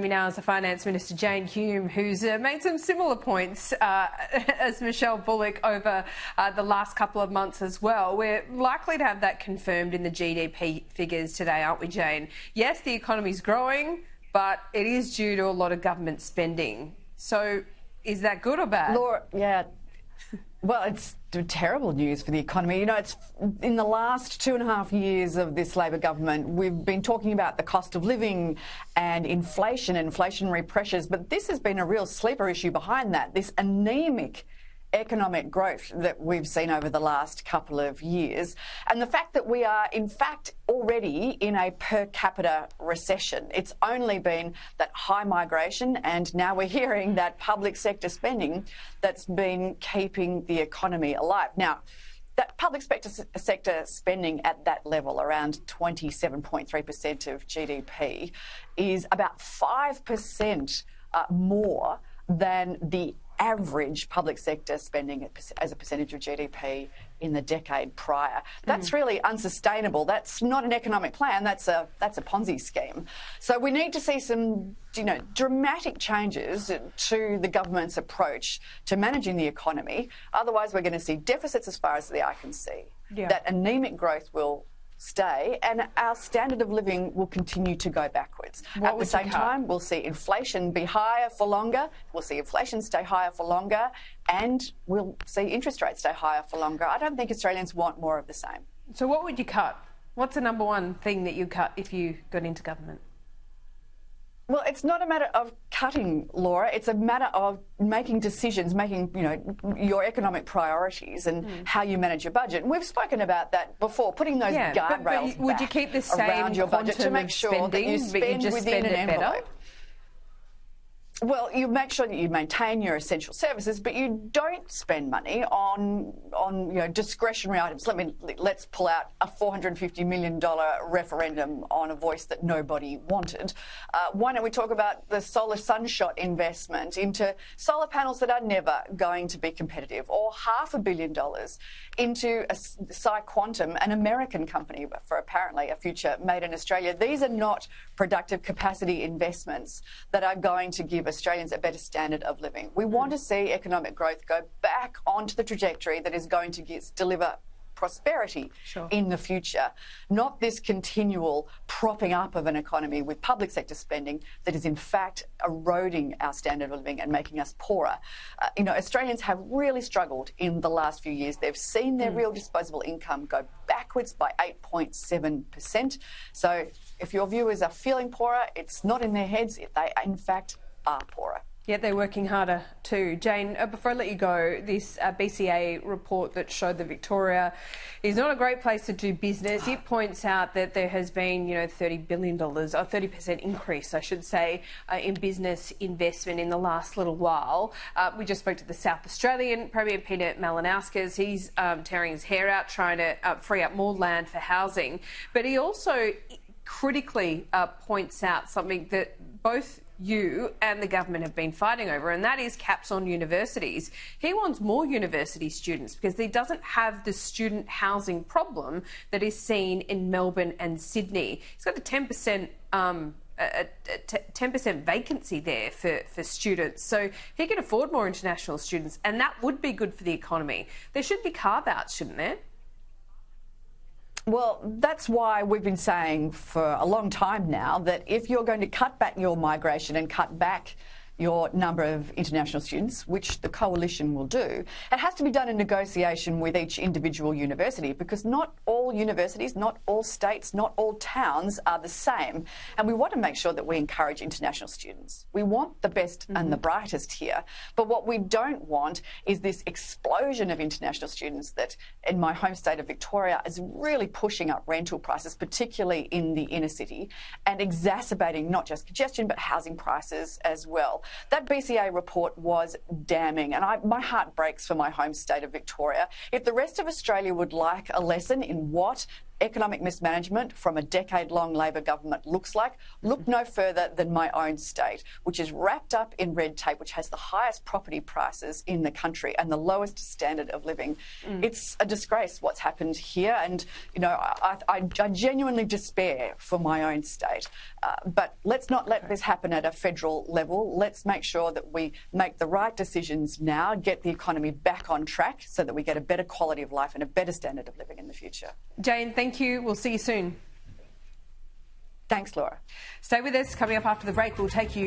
Me now is the Finance Minister Jane Hume, who's made some similar points as Michelle Bullock over the last couple of months as well. We're likely to have that confirmed in the GDP figures today, aren't we, Jane? Yes, the economy's growing, but it is due to a lot of government spending. So is that good or bad? Laura, yeah. Well, it's terrible news for the economy. You know, it's in the last 2.5 years of this Labor government, we've been talking about the cost of living and inflation, inflationary pressures, but this has been a real sleeper issue behind that, this anaemic economic growth that we've seen over the last couple of years. And the fact that we are, in fact, already in a per capita recession. It's only been that high migration, and now we're hearing that public sector spending that's been keeping the economy alive. Now, that public sector spending at that level, around 27.3% of GDP, is about 5% more than the average public sector spending as a percentage of GDP in the decade prior. That's really unsustainable. That's not an economic plan. That's a Ponzi scheme. So we need to see some, dramatic changes to the government's approach to managing the economy. Otherwise, we're going to see deficits as far as the eye can see. Yeah. That anaemic growth will stay, and our standard of living will continue to go backwards. At the same time, we'll see inflation be higher for longer, we'll see inflation stay higher for longer, and we'll see interest rates stay higher for longer. I don't think Australians want more of the same. So what would you cut? What's the number one thing that you cut if you got into government? Well, it's not a matter of cutting, Laura. It's a matter of making decisions, making, your economic priorities and how you manage your budget. And we've spoken about that before, putting those guardrails would you keep the same around your budget to make sure that you spend within an envelope. Well, you make sure that you maintain your essential services, but you don't spend money on discretionary items. Let's pull out a $450 million referendum on a voice that nobody wanted. Why don't we talk about the solar sunshot investment into solar panels that are never going to be competitive, or $500 million into PsiQuantum, an American company for apparently a future made in Australia. These are not productive capacity investments that are going to give Australians a better standard of living. We want to see economic growth go back onto the trajectory that is going to deliver prosperity in the future, not this continual propping up of an economy with public sector spending that is in fact eroding our standard of living and making us poorer. Australians have really struggled in the last few years. They've seen their real disposable income go backwards by 8.7%. So if your viewers are feeling poorer, it's not in their heads. They, in fact, are poorer. Yeah, they're working harder too. Jane, before I let you go, this BCA report that showed that Victoria is not a great place to do business. It points out that there has been, $30 billion, or 30% increase, I should say, in business investment in the last little while. We just spoke to the South Australian Premier Peter Malinauskas. He's tearing his hair out trying to free up more land for housing. But he also critically points out something that both you and the government have been fighting over, and that is caps on universities. He wants more university students because he doesn't have the student housing problem that is seen in Melbourne and Sydney. He's got a 10% 10% vacancy there for students, so he can afford more international students, and that would be good for the economy. There should be carve-outs, shouldn't there? Well, that's why we've been saying for a long time now that if you're going to cut back your migration and cut back your number of international students, which the coalition will do, it has to be done in negotiation with each individual university, because not all universities, not all states, not all towns are the same. And we want to make sure that we encourage international students. We want the best and the brightest here. But what we don't want is this explosion of international students that, in my home state of Victoria, is really pushing up rental prices, particularly in the inner city, and exacerbating not just congestion, but housing prices as well. That BCA report was damning, and my heart breaks for my home state of Victoria. If the rest of Australia would like a lesson in what economic mismanagement from a decade-long Labor government looks like, look no further than my own state, which is wrapped up in red tape, which has the highest property prices in the country and the lowest standard of living. It's a disgrace what's happened here, and I genuinely despair for my own state. But let's not let this happen at a federal level. Let's make sure that we make the right decisions now, get the economy back on track so that we get a better quality of life and a better standard of living in the future. Jane, thank you. We'll see you soon. Thanks, Laura. Stay with us. Coming up after the break, we'll take you